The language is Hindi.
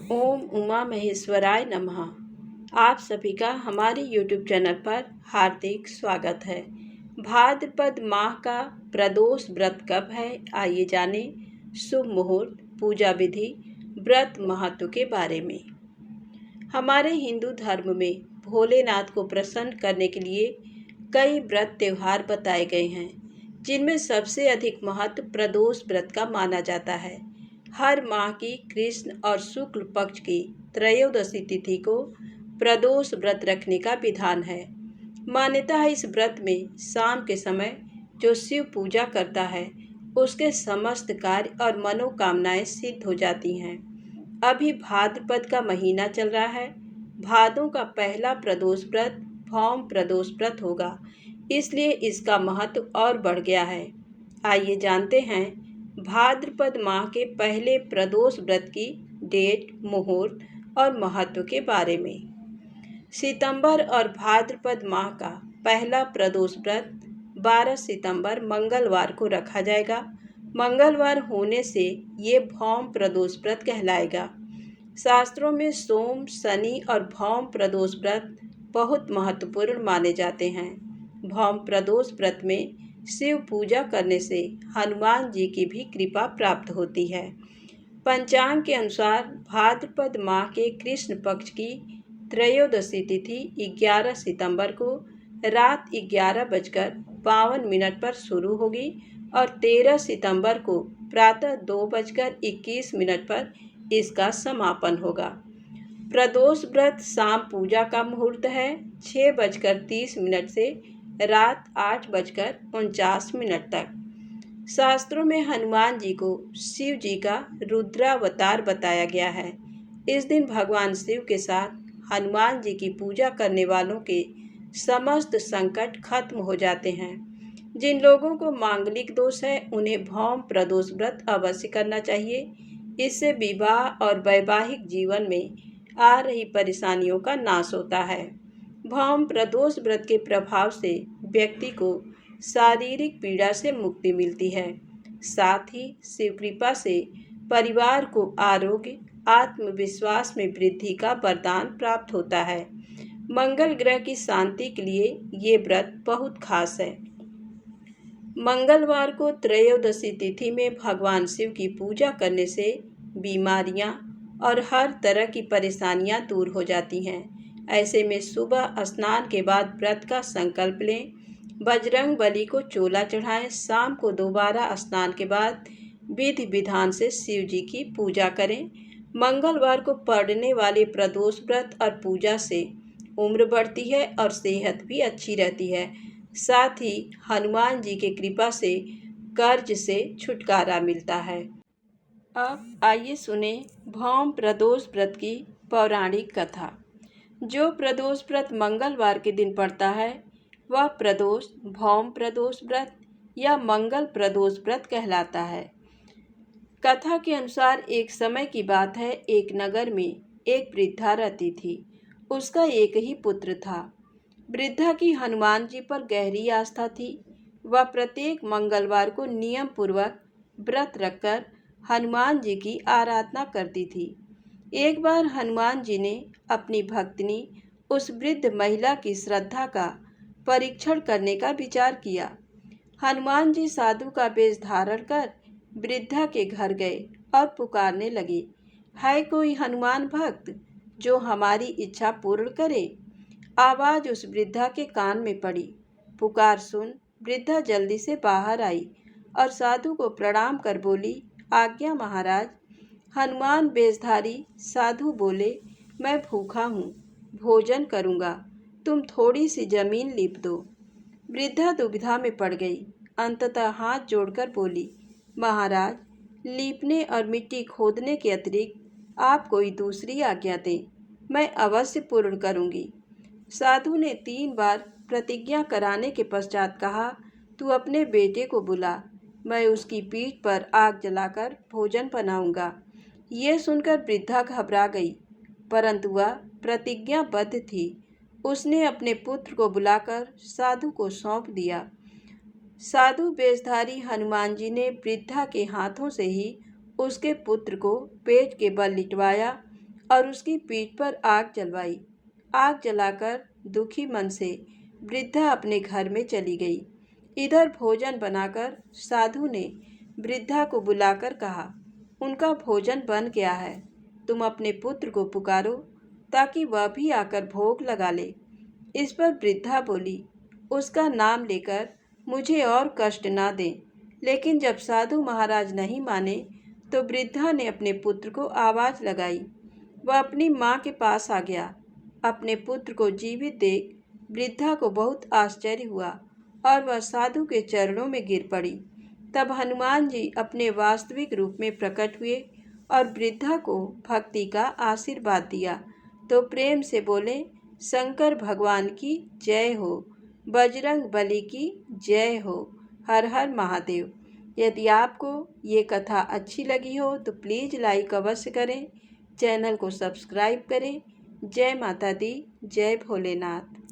ओम उमा महेश्वराय नमः। आप सभी का हमारे YouTube चैनल पर हार्दिक स्वागत है। भाद्रपद माह का प्रदोष व्रत कब है, आइए जाने शुभ मुहूर्त, पूजा विधि, व्रत महत्व के बारे में। हमारे हिंदू धर्म में भोलेनाथ को प्रसन्न करने के लिए कई व्रत त्योहार बताए गए हैं, जिनमें सबसे अधिक महत्व प्रदोष व्रत का माना जाता है। हर माह की कृष्ण और शुक्ल पक्ष की त्रयोदशी तिथि को प्रदोष व्रत रखने का विधान है। मान्यता है इस व्रत में शाम के समय जो शिव पूजा करता है उसके समस्त कार्य और मनोकामनाएं सिद्ध हो जाती हैं। अभी भाद्रपद का महीना चल रहा है। भादों का पहला प्रदोष व्रत भौम प्रदोष व्रत होगा, इसलिए इसका महत्व और बढ़ गया है। आइए जानते हैं भाद्रपद माह के पहले प्रदोष व्रत की डेट, मुहूर्त और महत्व के बारे में। सितंबर और भाद्रपद माह का पहला प्रदोष व्रत 12 सितंबर मंगलवार को रखा जाएगा। मंगलवार होने से ये भौम प्रदोष व्रत कहलाएगा। शास्त्रों में सोम, शनि और भौम प्रदोष व्रत बहुत महत्वपूर्ण माने जाते हैं। भौम प्रदोष व्रत में शिव पूजा करने से हनुमान जी की भी कृपा प्राप्त होती है। पंचांग के अनुसार भाद्रपद माह के कृष्ण पक्ष की त्रयोदशी तिथि 11 सितंबर को रात 11:52 पर शुरू होगी और 13 सितंबर को प्रातः 2:21 पर इसका समापन होगा। प्रदोष व्रत शाम पूजा का मुहूर्त है 6:30 से रात 8:49 तक। शास्त्रों में हनुमान जी को शिव जी का रुद्रावतार बताया गया है। इस दिन भगवान शिव के साथ हनुमान जी की पूजा करने वालों के समस्त संकट खत्म हो जाते हैं। जिन लोगों को मांगलिक दोष है उन्हें भौम प्रदोष व्रत अवश्य करना चाहिए। इससे विवाह और वैवाहिक जीवन में आ रही परेशानियों का नाश होता है। भौम प्रदोष व्रत के प्रभाव से व्यक्ति को शारीरिक पीड़ा से मुक्ति मिलती है। साथ ही शिव कृपा से परिवार को आरोग्य, आत्मविश्वास में वृद्धि का वरदान प्राप्त होता है। मंगल ग्रह की शांति के लिए ये व्रत बहुत खास है। मंगलवार को त्रयोदशी तिथि में भगवान शिव की पूजा करने से बीमारियां और हर तरह की परेशानियां दूर हो जाती हैं। ऐसे में सुबह स्नान के बाद व्रत का संकल्प लें, बजरंग बली को चोला चढ़ाएं, शाम को दोबारा स्नान के बाद विधि विधान से शिव जी की पूजा करें। मंगलवार को पड़ने वाले प्रदोष व्रत और पूजा से उम्र बढ़ती है और सेहत भी अच्छी रहती है। साथ ही हनुमान जी के कृपा से कर्ज से छुटकारा मिलता है। अब आइए सुने भौम प्रदोष व्रत की पौराणिक कथा। जो प्रदोष व्रत मंगलवार के दिन पड़ता है वह प्रदोष भौम प्रदोष व्रत या मंगल प्रदोष व्रत कहलाता है। कथा के अनुसार एक समय की बात है, एक नगर में एक वृद्धा रहती थी। उसका एक ही पुत्र था। वृद्धा की हनुमान जी पर गहरी आस्था थी। वह प्रत्येक मंगलवार को नियम पूर्वक व्रत रखकर हनुमान जी की आराधना करती थी। एक बार हनुमान जी ने अपनी भक्तिनी उस वृद्ध महिला की श्रद्धा का परीक्षण करने का विचार किया। हनुमान जी साधु का वेश धारण कर वृद्धा के घर गए और पुकारने लगे, है कोई हनुमान भक्त जो हमारी इच्छा पूर्ण करे? आवाज उस वृद्धा के कान में पड़ी। पुकार सुन वृद्धा जल्दी से बाहर आई और साधु को प्रणाम कर बोली, आज्ञा महाराज। हनुमान वेशधारी साधु बोले, मैं भूखा हूँ, भोजन करूँगा, तुम थोड़ी सी जमीन लीप दो। वृद्धा दुविधा में पड़ गई। अंततः हाथ जोड़कर बोली, महाराज, लीपने और मिट्टी खोदने के अतिरिक्त आप कोई दूसरी आज्ञा दें, मैं अवश्य पूर्ण करूँगी। साधु ने 3 बार प्रतिज्ञा कराने के पश्चात कहा, तू अपने बेटे को बुला, मैं उसकी पीठ पर आग जलाकर भोजन बनाऊंगा। ये सुनकर वृद्धा घबरा गई, परंतु वह प्रतिज्ञाबद्ध थी। उसने अपने पुत्र को बुलाकर साधु को सौंप दिया। साधु वेशधारी हनुमान जी ने वृद्धा के हाथों से ही उसके पुत्र को पेट के बल लिटवाया और उसकी पीठ पर आग जलवाई। आग जलाकर दुखी मन से वृद्धा अपने घर में चली गई। इधर भोजन बनाकर साधु ने वृद्धा को बुलाकर कहा, उनका भोजन बन गया है, तुम अपने पुत्र को पुकारो ताकि वह भी आकर भोग लगा ले। इस पर वृद्धा बोली, उसका नाम लेकर मुझे और कष्ट ना दें। लेकिन जब साधु महाराज नहीं माने तो वृद्धा ने अपने पुत्र को आवाज़ लगाई। वह अपनी माँ के पास आ गया। अपने पुत्र को जीवित देख वृद्धा को बहुत आश्चर्य हुआ और वह साधु के चरणों में गिर पड़ी। तब हनुमान जी अपने वास्तविक रूप में प्रकट हुए और वृद्धा को भक्ति का आशीर्वाद दिया तो प्रेम से बोले, शंकर भगवान की जय हो, बजरंग बली की जय हो, हर हर महादेव। यदि आपको ये कथा अच्छी लगी हो तो प्लीज़ लाइक अवश्य करें, चैनल को सब्सक्राइब करें। जय माता दी, जय भोलेनाथ।